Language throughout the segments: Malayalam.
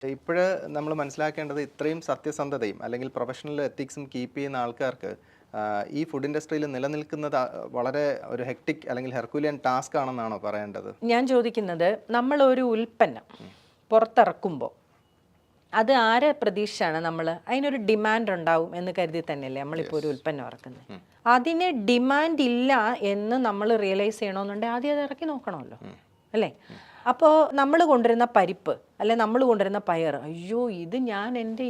ഇപ്പോഴ് നമ്മൾ മനസ്സിലാക്കേണ്ടത് ഇത്രയും സത്യസന്ധതയും അല്ലെങ്കിൽ പ്രൊഫഷണൽ എത്തിക്സും കീപ്പ് ചെയ്യുന്ന ആൾക്കാർക്ക് ഈ ഫുഡ് ഇൻഡസ്ട്രിയിൽ നിലനിൽക്കുന്നത് വളരെ ഒരു ഹെക്ടിക് അല്ലെങ്കിൽ ഹെർക്കുലിയൻ ടാസ്ക് ആണെന്നാണോ പറയേണ്ടത്? ഞാൻ ചോദിക്കുന്നത്, നമ്മളൊരു ഉൽപ്പന്നം പുറത്തിറക്കുമ്പോൾ അത് ആരെ പ്രതീക്ഷയാണ്? നമ്മൾ അതിനൊരു ഡിമാൻഡ് ഉണ്ടാവും എന്ന് കരുതി തന്നെയല്ലേ നമ്മളിപ്പോൾ ഒരു ഉൽപ്പന്നം ഇറക്കുന്നത്. അതിന് ഡിമാൻഡ് ഇല്ല എന്ന് നമ്മൾ റിയലൈസ് ചെയ്യണമെന്നുണ്ടെങ്കിൽ ആദ്യം അത് ഇറക്കി നോക്കണമല്ലോ, അല്ലേ? അപ്പോൾ നമ്മൾ കൊണ്ടുവരുന്ന പരിപ്പ് അല്ലെ നമ്മൾ കൊണ്ടുവരുന്ന പയർ, അയ്യോ ഇത് ഞാൻ എൻ്റെ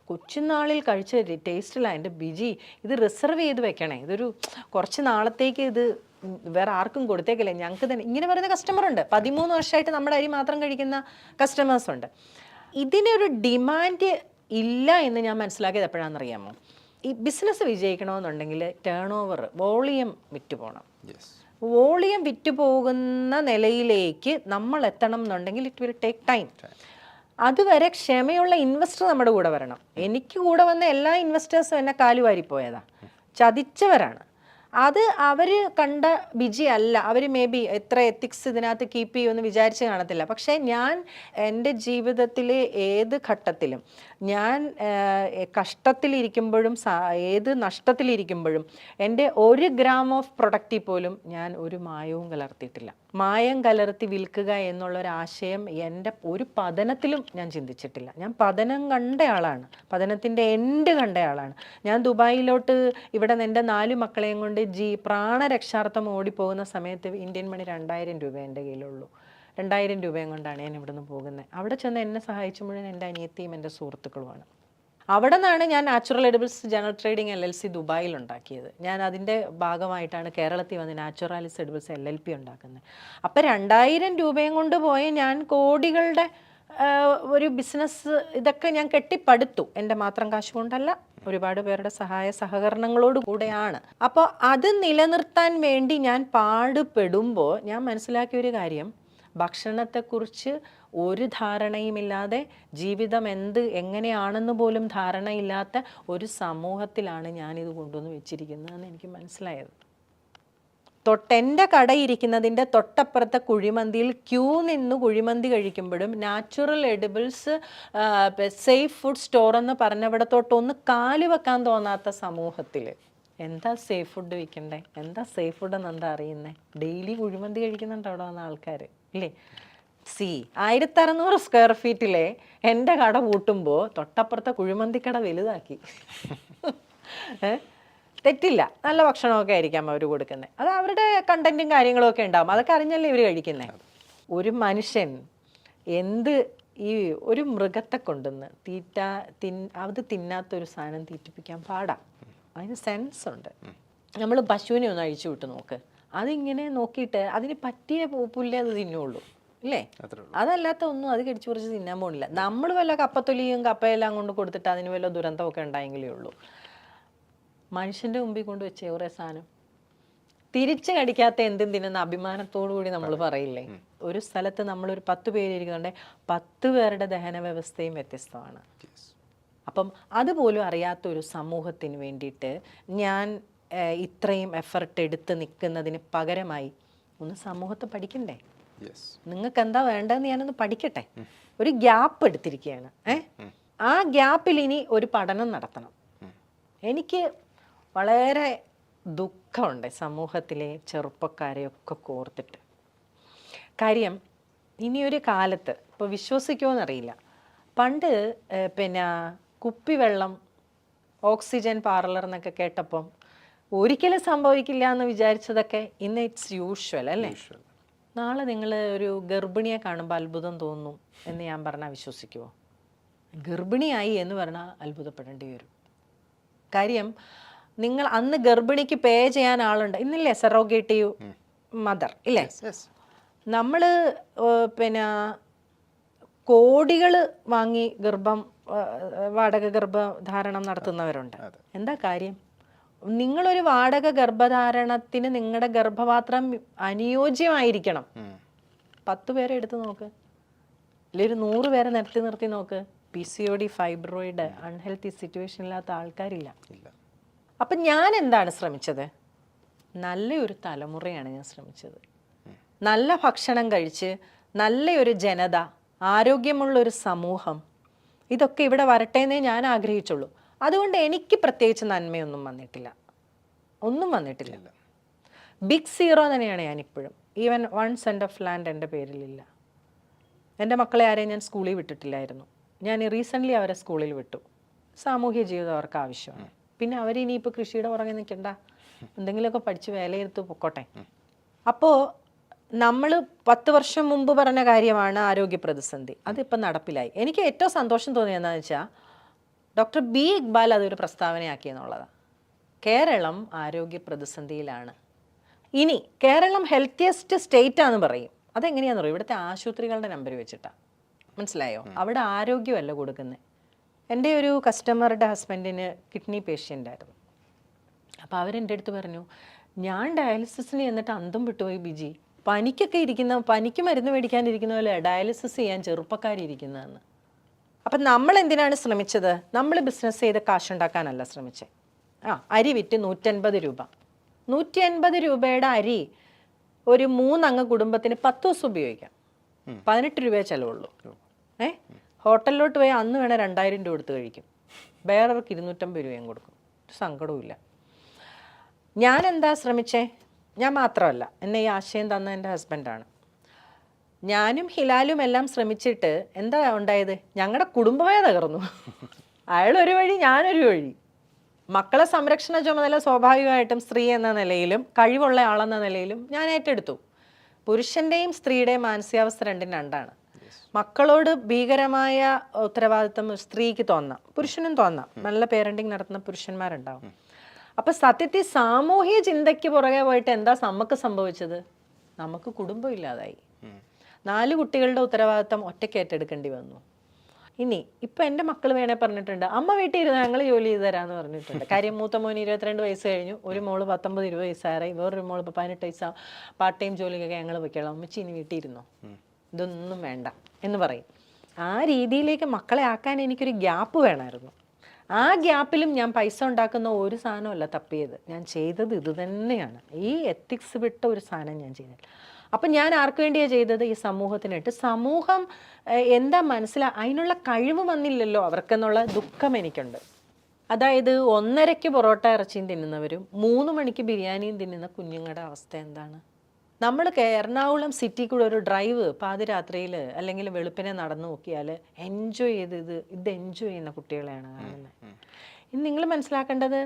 കൊച്ചുനാളിൽ കഴിച്ച ടേസ്റ്റില്ല, എൻ്റെ ബിജി, ഇത് റിസർവ് ചെയ്ത് വെക്കണേ, ഇതൊരു കുറച്ച് നാളത്തേക്ക് ഇത് വേറെ ആർക്കും കൊടുത്തേക്കില്ലേ, ഞങ്ങൾക്ക് തന്നെ, ഇങ്ങനെ പറയുന്ന കസ്റ്റമറുണ്ട്. 13 വർഷമായിട്ട് നമ്മുടെ അരി മാത്രം കഴിക്കുന്ന കസ്റ്റമേഴ്സ് ഉണ്ട്. ഇതിനൊരു ഡിമാൻഡ് ഇല്ല എന്ന് ഞാൻ മനസ്സിലാക്കിയത് എപ്പോഴാണെന്നറിയാമോ? ഈ ബിസിനസ് വിജയിക്കണമെന്നുണ്ടെങ്കിൽ ടേൺ ഓവർ, വോളിയം വിറ്റ് പോകണം. വോളിയം വിറ്റ് പോകുന്ന നിലയിലേക്ക് നമ്മൾ എത്തണം എന്നുണ്ടെങ്കിൽ ഇറ്റ് വിൽ ടേക്ക് ടൈം. അതുവരെ ക്ഷമയുള്ള ഇൻവെസ്റ്റർ നമ്മുടെ കൂടെ വരണം. എനിക്ക് കൂടെ വന്ന എല്ലാ ഇൻവെസ്റ്റേഴ്സും എന്നെ കാലുവാരിപ്പോയതാണ്, ചതിച്ചവരാണ്. അത് അവർ കണ്ട ബിജി അല്ല. അവർ മേ ബി എത്ര എത്തിക്സ് ഇതിനകത്ത് കീപ്പ് ചെയ്യുമെന്ന് വിചാരിച്ച് കാണത്തില്ല. പക്ഷേ ഞാൻ എൻ്റെ ജീവിതത്തിലെ ഏത് ഘട്ടത്തിലും, ഞാൻ കഷ്ടത്തിലിരിക്കുമ്പോഴും ഏത് നഷ്ടത്തിലിരിക്കുമ്പോഴും എൻ്റെ 1 ഗ്രാം ഓഫ് പ്രൊഡക്റ്റിൽ പോലും ഞാൻ ഒരു മായവും കലർത്തിയിട്ടില്ല. മായം കലർത്തി വിൽക്കുക എന്നുള്ളൊരാശയം എൻ്റെ ഒരു പതനത്തിലും ഞാൻ ചിന്തിച്ചിട്ടില്ല. ഞാൻ പതനം കണ്ട ആളാണ്, പതനത്തിൻ്റെ എൻഡ് കണ്ട ആളാണ്. ഞാൻ ദുബായിലോട്ട് ഇവിടെ എൻ്റെ 4 മക്കളെയും കൊണ്ട് പ്രാണരക്ഷാർത്ഥം ഓടിപ്പോകുന്ന സമയത്ത് ഇന്ത്യൻ മണി 2000 രൂപ എൻ്റെ കയ്യിലുള്ളൂ. 2000 രൂപയും കൊണ്ടാണ് ഞാൻ ഇവിടുന്ന് പോകുന്നത്. അവിടെ ചെന്ന് എന്നെ സഹായിച്ച മുഴുവൻ എൻ്റെ അനിയത്തിയും എൻ്റെ സുഹൃത്തുക്കളുമാണ്. അവിടെ നിന്നാണ് ഞാൻ നാച്ചുറൽ എഡിബിൾസ് ജനറൽ ട്രേഡിംഗ് LLC ദുബായിൽ ഉണ്ടാക്കിയത്. ഞാൻ അതിൻ്റെ ഭാഗമായിട്ടാണ് കേരളത്തിൽ വന്ന് നാച്ചുറാലിസ് എഡിബിൾസ് LLP ഉണ്ടാക്കുന്നത്. അപ്പോൾ 2000 രൂപയും കൊണ്ട് പോയ ഞാൻ കോടികളുടെ ഒരു ബിസിനസ് ഇതൊക്കെ ഞാൻ കെട്ടിപ്പടുത്തു. എൻ്റെ മാത്രം കാശ് കൊണ്ടല്ല, ഒരുപാട് പേരുടെ സഹായ സഹകരണങ്ങളോട് കൂടെയാണ്. അപ്പോൾ അത് നിലനിർത്താൻ വേണ്ടി ഞാൻ പാടുപെടുമ്പോൾ ഞാൻ മനസ്സിലാക്കിയ ഒരു കാര്യം, ഭക്ഷണത്തെക്കുറിച്ച് ഒരു ധാരണയുമില്ലാതെ, ജീവിതം എങ്ങനെയാണെന്ന് പോലും ധാരണയില്ലാത്ത ഒരു സമൂഹത്തിലാണ് ഞാനിത് കൊണ്ടുവന്ന് വെച്ചിരിക്കുന്നതെന്ന് എനിക്ക് മനസ്സിലായത്. എൻ്റെ കടയിരിക്കുന്നതിൻ്റെ തൊട്ടപ്പുറത്തെ കുഴിമന്തിയിൽ ക്യൂ നിന്ന് കുഴിമന്തി കഴിക്കുമ്പോഴും natural edibles safe food store എന്ന് പറഞ്ഞവിടത്തോട്ടൊന്ന് കാല് വെക്കാൻ തോന്നാത്ത സമൂഹത്തിൽ എന്താ സേഫ് ഫുഡ് വിൽക്കണ്ടേ? എന്താ സേഫ് ഫുഡ് എന്ന് എന്താ അറിയുന്നത്? ഡെയിലി കുഴിമന്തി കഴിക്കുന്നുണ്ട് അവിടെ വന്ന ആൾക്കാർ, ഇല്ലേ? 1600 സ്ക്വയർ ഫീറ്റിലെ എൻ്റെ കട പൂട്ടുമ്പോൾ തൊട്ടപ്പുറത്തെ കുഴിമന്തിക്കട വലുതാക്കി. തെറ്റില്ല, നല്ല ഭക്ഷണമൊക്കെ ആയിരിക്കാം അവർ കൊടുക്കുന്നത്. അത് അവരുടെ കണ്ടന്റും കാര്യങ്ങളും ഒക്കെ ഉണ്ടാവും, അതൊക്കെ അറിഞ്ഞല്ലേ ഇവർ കഴിക്കുന്നത്. ഒരു മനുഷ്യൻ ഈ ഒരു മൃഗത്തെ കൊണ്ടുവന്ന് അത് തിന്നാത്തൊരു സാധനം തീറ്റിപ്പിക്കാൻ പാടാം. അതിന് സെൻസ് ഉണ്ട്. നമ്മൾ പശുവിനെ ഒന്ന് അഴിച്ചു വിട്ട് നോക്ക്, അതിങ്ങനെ നോക്കിയിട്ട് അതിന് പറ്റിയ പുല്ലേ അത് തിന്നുള്ളൂ, ഇല്ലേ? അതല്ലാത്ത ഒന്നും അത് കടിച്ചു പറിച്ച് തിന്നാൻ പോണില്ല. നമ്മൾ വല്ല കപ്പത്തൊലിയും കപ്പയെല്ലാം കൊണ്ട് കൊടുത്തിട്ട് അതിന് വല്ല ദുരന്തമൊക്കെ ഉണ്ടായെങ്കിലേ ഉള്ളൂ. മനുഷ്യൻ്റെ മുമ്പിൽ കൊണ്ട് വെച്ച ഓരോ സാധനം തിരിച്ച് കടിക്കാത്ത എന്തും തിന്നുന്ന അഭിമാനത്തോടു കൂടി നമ്മൾ പറയില്ലേ? ഒരു സ്ഥലത്ത് നമ്മളൊരു 10 പേര് ഇരിക്കുന്നുണ്ടെങ്കിൽ 10 പേരുടെ ദഹന വ്യവസ്ഥയും വ്യത്യസ്തമാണ്. അപ്പം അതുപോലും അറിയാത്തൊരു സമൂഹത്തിന് വേണ്ടിയിട്ട് ഞാൻ ഇത്രയും എഫർട്ട് എടുത്ത് നിൽക്കുന്നതിന് പകരമായി ഒന്ന് സമൂഹത്തെ പഠിക്കണ്ടേ? നിങ്ങൾക്ക് എന്താ വേണ്ടതെന്ന് ഞാനൊന്ന് പഠിക്കട്ടെ. ഒരു ഗ്യാപ്പ് എടുത്തിരിക്കുകയാണ്. ആ ഗ്യാപ്പിൽ ഇനി ഒരു പഠനം നടത്തണം. എനിക്ക് വളരെ ദുഃഖമുണ്ട് സമൂഹത്തിലെ ചെറുപ്പക്കാരെയൊക്കെ കോർത്തിട്ട്. കാര്യം ഇനിയൊരു കാലത്ത്, ഇപ്പോൾ വിശ്വസിക്കുമോയെന്നറിയില്ല, പണ്ട് കുപ്പിവെള്ളം, ഓക്സിജൻ പാർലർ എന്നൊക്കെ കേട്ടപ്പം ഒരിക്കലും സംഭവിക്കില്ല എന്ന് വിചാരിച്ചതൊക്കെ ഇന്ന് ഇറ്റ്സ് യൂഷ്വൽ, അല്ലേ? നാളെ നിങ്ങൾ ഒരു ഗർഭിണിയെ കാണുമ്പോൾ അത്ഭുതം തോന്നും എന്ന് ഞാൻ പറഞ്ഞാൽ വിശ്വസിക്കുമോ? ഗർഭിണിയായി എന്ന് പറഞ്ഞാൽ അത്ഭുതപ്പെടേണ്ടി വരും. കാര്യം നിങ്ങൾ അന്ന് ഗർഭിണിക്ക് പേ ചെയ്യാൻ ആളുണ്ട്, ഇന്നില്ലേ സെറോഗേറ്റീവ് മദർ, ഇല്ലേ? നമ്മൾ കോടികൾ വാങ്ങി വാടക ഗർഭധാരണം നടത്തുന്നവരുണ്ട്. എന്താ കാര്യം? നിങ്ങളൊരു വാടക ഗർഭധാരണത്തിന് നിങ്ങളുടെ ഗർഭപാത്രം അനുയോജ്യമായിരിക്കണം. 10 പേരെ എടുത്ത് നോക്ക്, അല്ലെങ്കിൽ 100 പേരെ നിർത്തി നോക്ക്. PCOD, ഫൈബ്രോയിഡ്, അൺഹെൽത്തി സിറ്റുവേഷൻ ഇല്ലാത്ത ആൾക്കാരില്ല. അപ്പം ഞാൻ എന്താണ് ശ്രമിച്ചത്? നല്ലൊരു തലമുറയാണ് ഞാൻ ശ്രമിച്ചത്. നല്ല ഭക്ഷണം കഴിച്ച് നല്ലൊരു ജനത, ആരോഗ്യമുള്ളൊരു സമൂഹം, ഇതൊക്കെ ഇവിടെ വരട്ടെ എന്നേ ഞാൻ ആഗ്രഹിച്ചുള്ളൂ. അതുകൊണ്ട് എനിക്ക് പ്രത്യേകിച്ച് നന്മയൊന്നും വന്നിട്ടില്ല, ഒന്നും വന്നിട്ടില്ല. ബിഗ് സീറോ തന്നെയാണ് ഞാനിപ്പോഴും. ഈവൻ 1 സെൻറ്റ് ഓഫ് ലാൻഡ് എൻ്റെ പേരിലില്ല. എൻ്റെ മക്കളെ ആരെയും ഞാൻ സ്കൂളിൽ വിട്ടിട്ടില്ലായിരുന്നു. ഞാൻ റീസെൻ്റ്ലി അവരെ സ്കൂളിൽ വിട്ടു. സാമൂഹ്യ ജീവിതം അവർക്ക് ആവശ്യമാണ്. പിന്നെ അവരിനിയിപ്പോൾ കൃഷിയുടെ പുറകെ നിൽക്കണ്ട, എന്തെങ്കിലുമൊക്കെ പഠിച്ച് വേലയെടുത്ത് പൊക്കോട്ടെ. അപ്പോൾ നമ്മൾ 10 വർഷം മുമ്പ് പറഞ്ഞ കാര്യമാണ് ആരോഗ്യ പ്രതിസന്ധി, അതിപ്പോൾ നടപ്പിലായി. എനിക്ക് ഏറ്റവും സന്തോഷം തോന്നിയതെന്ന് വെച്ചാൽ ഡോക്ടർ ബി ഇക്ബാൽ അതൊരു പ്രസ്താവനയാക്കിയെന്നുള്ളതാണ്. കേരളം ആരോഗ്യ പ്രതിസന്ധിയിലാണ്. ഇനി കേരളം ഹെൽത്തിയസ്റ്റ് സ്റ്റേറ്റ് ആണെന്ന് പറയും. അതെങ്ങനെയാണെന്ന് പറയും? ഇവിടുത്തെ ആശുപത്രികളുടെ നമ്പർ വെച്ചിട്ടാണ്. മനസ്സിലായോ? അവിടെ ആരോഗ്യമല്ല കൊടുക്കുന്നത്. എൻ്റെ ഒരു കസ്റ്റമറുടെ ഹസ്ബൻഡിന് കിഡ്നി പേഷ്യൻ്റ് ആയിരുന്നു. അപ്പോൾ അവരെൻ്റെ അടുത്ത് പറഞ്ഞു, ഞാൻ ഡയാലിസിസിന് എന്നിട്ട് അന്തം വിട്ടുപോയി ബിജി, പനിക്ക് മരുന്ന് മേടിക്കാനിരിക്കുന്ന പോലെ ഡയാലിസിസ് ചെയ്യാൻ ചെറുപ്പക്കാരിയിരിക്കുന്നതെന്ന്. അപ്പം നമ്മൾ എന്തിനാണ് ശ്രമിച്ചത്? നമ്മൾ ബിസിനസ് ചെയ്ത് കാശുണ്ടാക്കാനല്ല ശ്രമിച്ചത്. അരി വിറ്റ് 150 രൂപ, 150 രൂപയുടെ അരി ഒരു 3 അംഗ കുടുംബത്തിന് 10 ദിവസം ഉപയോഗിക്കാം. 18 രൂപയെ ചിലവുള്ളൂ. ഹോട്ടലിലോട്ട് പോയി അന്ന് വേണേൽ 2000 രൂപ കൊടുത്ത് കഴിക്കും. വേറൊർക്ക് 250 രൂപയും കൊടുക്കും. ഒരു സങ്കടവുമില്ല. ഞാൻ എന്താ ശ്രമിച്ചേ? ഞാൻ മാത്രമല്ല, എന്നെ ഈ ആശയം തന്ന എൻ്റെ ഹസ്ബൻഡാണ്. ഞാനും ഹിലാലും എല്ലാം ശ്രമിച്ചിട്ട് എന്താ ഉണ്ടായത്? ഞങ്ങളുടെ കുടുംബമേ തകർന്നു. അയാളൊരു വഴി, ഞാനൊരു വഴി. മക്കളെ സംരക്ഷണ ചുമതല സ്വാഭാവികമായിട്ടും സ്ത്രീ എന്ന നിലയിലും കഴിവുള്ള ആളെന്ന നിലയിലും ഞാൻ ഏറ്റെടുത്തു. പുരുഷൻ്റെയും സ്ത്രീയുടെയും മാനസികാവസ്ഥ രണ്ടും രണ്ടാണ്. മക്കളോട് ഭീകരമായ ഉത്തരവാദിത്വം സ്ത്രീക്ക് തോന്നാം, പുരുഷനും തോന്നാം. നല്ല പേരൻറ്റിങ് നടത്തുന്ന പുരുഷന്മാരുണ്ടാവും. അപ്പം സത്യത്തിൽ സാമൂഹിക ചിന്തയ്ക്ക് പുറകെ പോയിട്ട് എന്താ നമുക്ക് സംഭവിച്ചത്? നമുക്ക് കുടുംബം ഇല്ലാതായി. 4 കുട്ടികളുടെ ഉത്തരവാദിത്വം ഒറ്റയ്ക്ക് ഏറ്റെടുക്കേണ്ടി വന്നു. ഇനി ഇപ്പം എൻ്റെ മക്കൾ വേണേൽ പറഞ്ഞിട്ടുണ്ട്, അമ്മ വീട്ടിൽ ഇരുന്ന് ഞങ്ങൾ ജോലി ചെയ്ത് തരാമെന്ന് പറഞ്ഞിട്ടുണ്ട്. കാര്യം മൂത്ത മോന് 22 വയസ്സ് കഴിഞ്ഞു, ഒരു മോള് 19-20 വയസ്സായി, വേറൊരു മോള് ഇപ്പോൾ 18 വയസ്സാവും. പാർട്ട് ടൈം ജോലിക്കൊക്കെ ഞങ്ങൾ വയ്ക്കണം, അമ്മച്ചി ഇനി വീട്ടിൽ ഇരുന്നോ, ഇതൊന്നും വേണ്ട എന്ന് പറയും. ആ രീതിയിലേക്ക് മക്കളെ ആക്കാൻ എനിക്കൊരു ഗ്യാപ്പ് വേണമായിരുന്നു. ആ ഗ്യാപ്പിലും ഞാൻ പൈസ ഉണ്ടാക്കുന്ന ഒരു സാധനമല്ല തപ്പിയത്. ഞാൻ ചെയ്തത് ഇത് തന്നെയാണ്. ഈ എത്തിക്സ് വിട്ട ഒരു സാധനം ഞാൻ ചെയ്തില്ല. അപ്പം ഞാൻ ആർക്ക് വേണ്ടിയാണ് ചെയ്തത്? ഈ സമൂഹത്തിനായിട്ട്. സമൂഹം എന്താ അതിനുള്ള കഴിവ് വന്നില്ലല്ലോ അവർക്കെന്നുള്ള ദുഃഖം എനിക്കുണ്ട്. അതായത് 1:30-ക്ക് പൊറോട്ട ഇറച്ചിയും തിന്നുന്നവരും 3 മണിക്ക് ബിരിയാണിയും തിന്നുന്ന കുഞ്ഞുങ്ങളുടെ അവസ്ഥ എന്താണ്? നമ്മൾ എറണാകുളം സിറ്റി കൂടെ ഒരു ഡ്രൈവ് പാതിരാത്രിയിൽ അല്ലെങ്കിൽ വെളുപ്പിനെ നടന്നു നോക്കിയാൽ എൻജോയ് ചെയ്ത് ഇത് എൻജോയ് ചെയ്യുന്ന കുട്ടികളെയാണ് കാണുന്നത്. ഇനി നിങ്ങൾ മനസ്സിലാക്കേണ്ടത്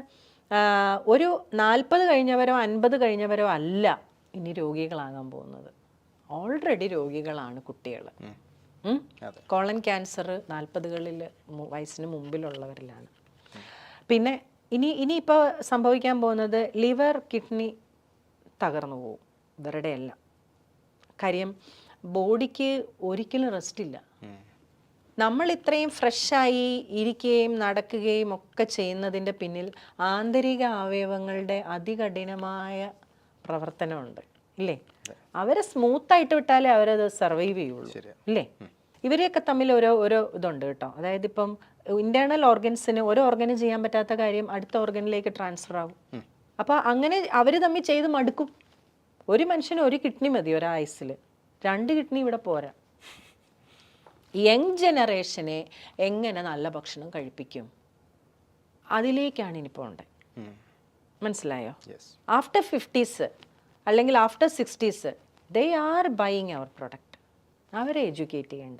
ഒരു 40 കഴിഞ്ഞവരോ 50 കഴിഞ്ഞവരോ അല്ല ഇനി രോഗികളാകാൻ പോകുന്നത്. ഓൾറെഡി രോഗികളാണ് കുട്ടികൾ. കോളൻ ക്യാൻസർ 40കളിൽ വയസ്സിന് മുമ്പിലുള്ളവരിലാണ്. പിന്നെ ഇനിയിപ്പോൾ സംഭവിക്കാൻ പോകുന്നത് ലിവർ കിഡ്നി തകർന്നു പോകും ഇവരുടെ എല്ലാം. കാര്യം ബോഡിക്ക് ഒരിക്കലും റെസ്റ്റ് ഇല്ല. നമ്മൾ ഇത്രയും ഫ്രഷായി ഇരിക്കുകയും നടക്കുകയും ഒക്കെ ചെയ്യുന്നതിൻ്റെ പിന്നിൽ ആന്തരിക അവയവങ്ങളുടെ അതികഠിനമായ പ്രവർത്തനമുണ്ട്, ഇല്ലേ? അവരെ സ്മൂത്തായിട്ട് വിട്ടാലേ അവരത് സർവൈവ് ചെയ്യുള്ളൂ, ഇല്ലേ? ഇവരെയൊക്കെ തമ്മിൽ ഓരോ ഇതുണ്ട് കേട്ടോ. അതായത് ഇപ്പം ഇന്റേണൽ ഓർഗൻസിന് ഒരു ഓർഗന് ചെയ്യാൻ പറ്റാത്ത കാര്യം അടുത്ത ഓർഗനിലേക്ക് ട്രാൻസ്ഫർ ആവും. അപ്പോൾ അങ്ങനെ അവർ തമ്മിൽ ചെയ്ത് മടുക്കും. ഒരു മനുഷ്യന് 1 കിഡ്നി മതി ഒരായുസിൽ, 2 കിഡ്നി ഇവിടെ പോരാ. യങ് ജനറേഷനെ എങ്ങനെ നല്ല ഭക്ഷണം കഴിപ്പിക്കും, അതിലേക്കാണ് ഇനിയിപ്പോൾ ഉണ്ട്. മനസ്സിലായോ? ആഫ്റ്റർ 50s അല്ലെങ്കിൽ after 60s they are buying our product. അവരെ എഡ്യൂക്കേറ്റ് ചെയ്യേണ്ട.